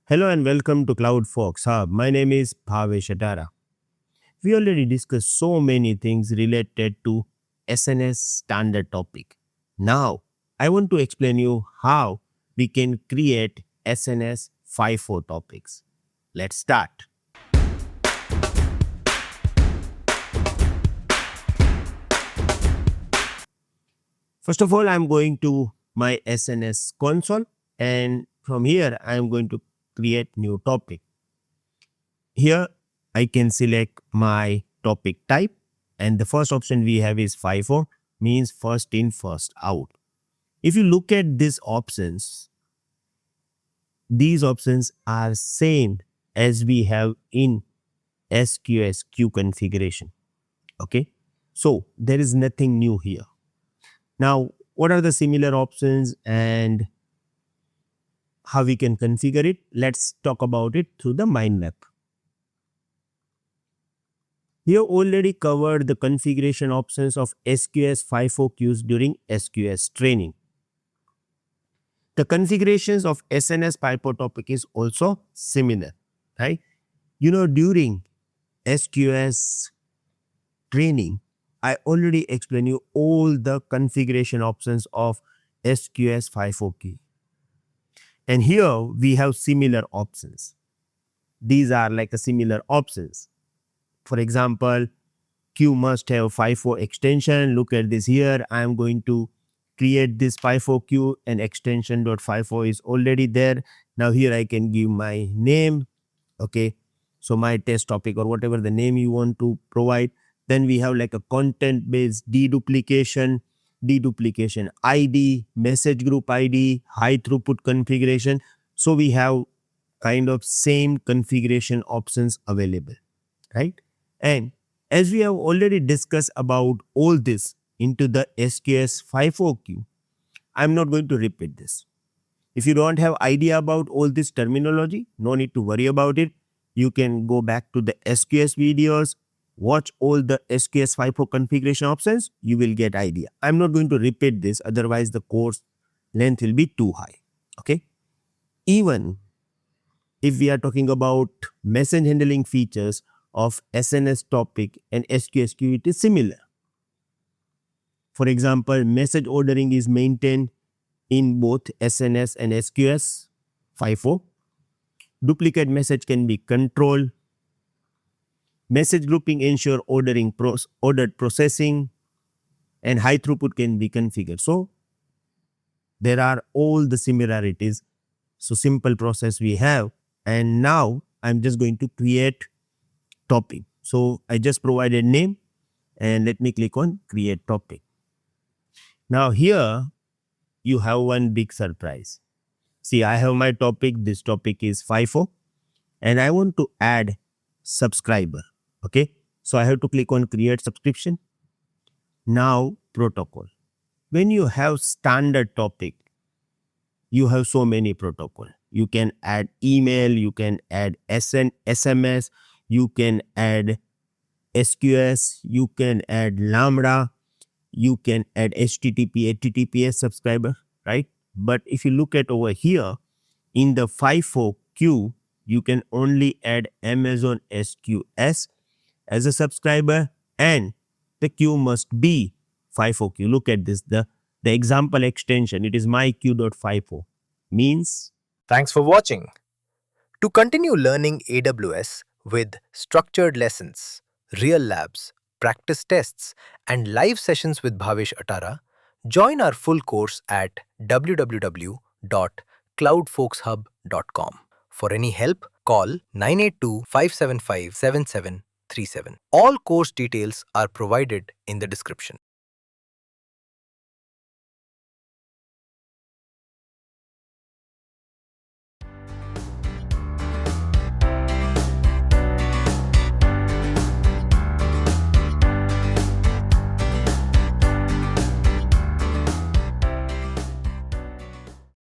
Hello and welcome to CloudFox Hub. My name is Bhavesh Atara. We already discussed so many things related to SNS standard topic. Now, I want to explain you how we can create SNS FIFO topics. Let's start. First of all, I'm going to my SNS console, and from here I'm going to create new topic. Here I can select my topic type, and the first option we have is FIFO, means first in first out. If you look at these options are same as we have in SQS queue configuration. Okay, so there is nothing new here. Now, what are the similar options and how we can configure it? Let's talk about it through the mind map. We have already covered the configuration options of SQS FIFO queues during SQS training. The configurations of SNS FIFO topic is also similar, right? During SQS training, I already explained you all the configuration options of SQS FIFO queue. And here we have similar options. These are like a similar options. For example, queue must have FIFO extension. Look at this here. I am going to create this FIFO queue, and extension.FIFO is already there. Now here I can give my name. Okay. So my test topic or whatever the name you want to provide. Then we have like a content based deduplication ID, message group ID, high throughput configuration. So we have kind of same configuration options available, right? And as we have already discussed about all this into the SQS FIFO queue, I'm not going to repeat this. If you don't have idea about all this terminology, no need to worry about it. You can go back to the SQS videos, watch all the SQS FIFO configuration options, you will get idea. I'm not going to repeat this, otherwise the course length will be too high. Okay. Even if we are talking about message handling features of SNS topic and SQS queue, it is similar. For example, message ordering is maintained in both SNS and SQS FIFO. Duplicate message can be controlled. Message grouping ensure ordered processing, and high throughput can be configured. So there are all the similarities. So simple process we have, and now I'm just going to create topic. So I just provided name, and let me click on create topic. Now here you have one big surprise. See, I have my topic. This topic is FIFO, and I want to add subscriber. Okay, so I have to click on create subscription. Now protocol. When you have standard topic, you have so many protocol. You can add email, you can add SMS, you can add SQS, you can add Lambda, you can add HTTP, HTTPS subscriber, right? But if you look at over here in the FIFO queue, you can only add Amazon SQS as a subscriber, and the queue must be FIFO queue. Look at this, the example extension, it is myqueue.FIFO, means. Thanks for watching. To continue learning AWS with structured lessons, real labs, practice tests, and live sessions with Bhavesh Atara, join our full course at www.cloudfolkshub.com. For any help, call 982-575-7737. All course details are provided in the description.